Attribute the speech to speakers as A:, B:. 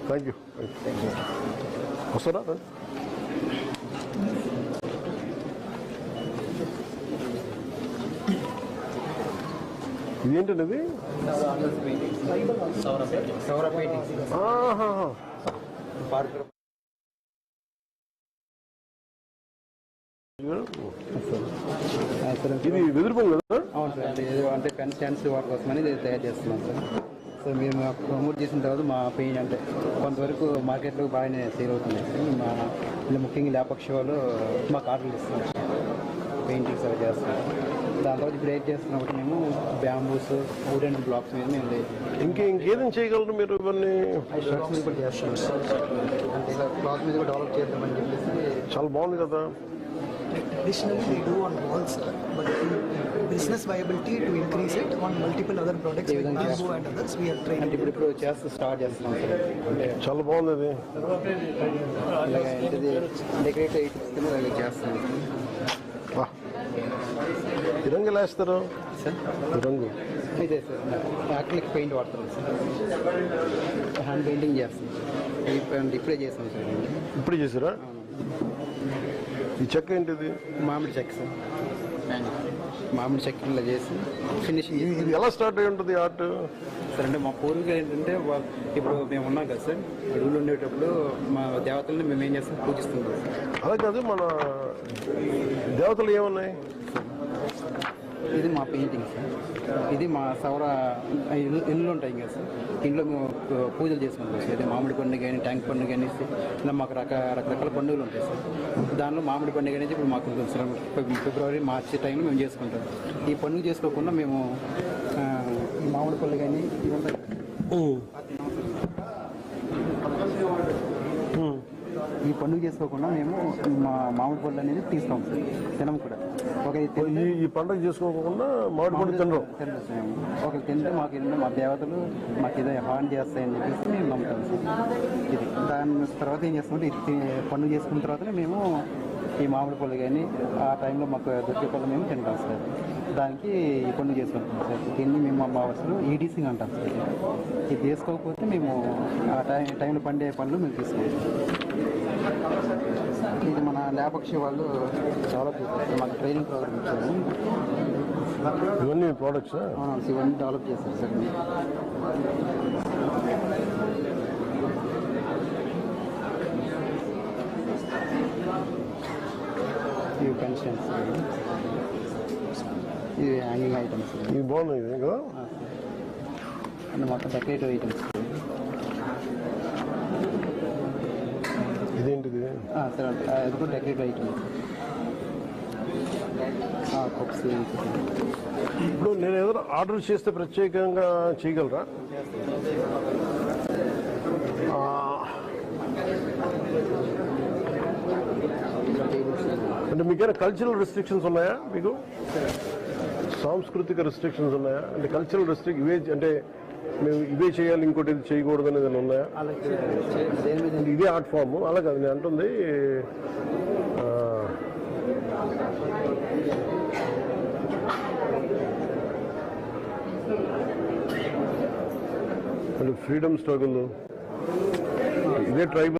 A: Thank you. వస్తారా? ఇదేంటండి ఇది? ఇది వెదురుపొంగు కదా?
B: అవును సార్, అంటే పెన్ స్టాండ్స్ వాటి కోసమని తయారు చేస్తున్నాం సార్. సో మేము ప్రమోట్ చేసిన తర్వాత మా పెయింట్ అంటే కొంతవరకు మార్కెట్లో బాగానే సేల్ అవుతుంది సార్. మా ముఖ్యంగా లేపక్ష వాళ్ళు మాకు ఆర్డర్లు ఇస్తున్నాం, పెయింటింగ్స్ అవి చేస్తున్నాం. దాని తర్వాత ఇప్పుడు ఏం చేస్తున్నప్పుడు మేము బ్యాంబూస్ వుడెన్ బ్లాక్స్ మీద మేము
A: ఇంకేదైనా చేయగలరు మీరు? ఇవన్నీ
B: స్ట్రక్చర్ మీద కూడా చేస్తున్నాం సార్. అంటే ఇలా క్లాత్ మీద కూడా డెవలప్ చేద్దామని చెప్పేసి.
A: చాలా బాగుంది కదా.
C: Additionally, we do on walls, but business viability to increase it on multiple other products like bamboo and others, we are trying.
B: అంటే ఇప్పుడు స్టార్ట్ చేస్తున్నాం సార్. అంటే
A: చాలా బాగుంది అది.
B: ఇలాగ డెకరేట్ ఐటమ్స్ కింద ఇలాగ చేస్తున్నాం
A: ఈ రంగు ఎలా వేస్తారు
B: సార్.
A: ఈ రంగు
B: ఇదే సార్, యాక్రిలిక్ పెయింట్ వాడుతున్నాం సార్. హ్యాండ్ పెయింటింగ్ చేస్తాం సార్. ఇప్పుడే చేస్తాం సార్.
A: ఇప్పుడే చేసారా? ఈ చెక్క ఏంటిది?
B: మామిడి చెక్క సార్. మామిడి చెక్కలో చేసి ఫినిషింగ్.
A: ఇది ఎలా స్టార్ట్ అయి ఉంటుంది ఆర్ట్
B: సార్? అంటే మా పూర్వీకులు ఏంటంటే ఇప్పుడు మేము ఉన్నాం కదా సార్, అడవులు ఉండేటప్పుడు మా దేవతలను మేము ఏం చేస్తాం, పూజిస్తుంటాం సార్.
A: అలా కాదు, మన దేవతలు ఏమున్నాయి?
B: ఇది మా పెయింటింగ్ సార్. ఇది మా సౌర ఇల్లు ఉంటాయి కదా సార్, ఇంట్లో మేము పూజలు చేసుకుంటాం సార్. ఇది మామిడి పండుగ కానీ ట్యాంక్ పండుగ కానీ ఇలా మాకు రకరకాల పండుగలు ఉంటాయి సార్. దానిలో మామిడి పండుగ అనేది ఇప్పుడు మాకు ఫిబ్రవరి మార్చి టైంలో మేము చేసుకుంటాం. ఈ పండుగ చేసుకోకుండా మేము ఈ మామిడి పళ్ళు కానీ ఇవి ఉంటాయి, ఈ పండుగ చేసుకోకుండా మేము మా మామిడి పళ్ళు అనేది తీస్తాం సార్. తినం కూడా.
A: ఈ పండుగ చేసుకోకుండా మామిడి పండు తినరు.
B: ఒకరు తింటే మాకు మా దేవతలు మాకు ఇదే హాని చేస్తాయని చెప్పేసి మేము నమ్ముతాం సార్. ఇది దాని తర్వాత ఏం చేస్తామంటే ఇది పండుగ చేసుకున్న తర్వాతనే మేము ఈ మామిడి పళ్ళు కానీ ఆ టైంలో మాకు దొరికే పళ్ళు మేము తింటాం సార్. దానికి ఈ పండుగ చేసుకుంటాం సార్. దీన్ని మేము మా భాషలో ఈడీసింగ్ అంటాం సార్. ఇది చేసుకోకపోతే మేము ఆ టైంలో పండే పళ్ళు మేము తీసుకుంటాం. ఇది మన లేపక్షి వాళ్ళు డెవలప్ చేస్తారు, మాకు ట్రైనింగ్ ప్రోగ్రామ్ ఇచ్చారు.
A: ఇవన్నీ ప్రోడక్ట్స్
B: ఇవన్నీ డెవలప్ చేస్తారు సార్. ఇవి పెన్షన్స్, ఇవి హ్యాంగింగ్ ఐటమ్స్.
A: ఇవి బాగున్నాయి కదా.
B: అంటే మొత్తం డెకరేటివ్ ఐటమ్స్.
A: ఇదేంటిది
B: సార్? అది కూడా డెకరేటివ్ ఐటమ్స్. కప్స్.
A: ఇప్పుడు నేను ఏదైనా ఆర్డర్ చేస్తే ప్రత్యేకంగా చేయగలరా? అంటే మీకైనా కల్చరల్ రెస్ట్రిక్షన్స్ ఉన్నాయా? మీకు సాంస్కృతిక రెస్ట్రిక్షన్స్ ఉన్నాయా? అంటే కల్చరల్ ఇవే అంటే మేము ఇవే చేయాలి, ఇంకోటి ఇది చేయకూడదు అనేది ఉన్నాయా? ఇదే ఆర్ట్ ఫామ్ అలా కాదు నేను అంటుంది. అంటే ఫ్రీడమ్ స్ట్రగుల్ ఇదే ట్రైబల్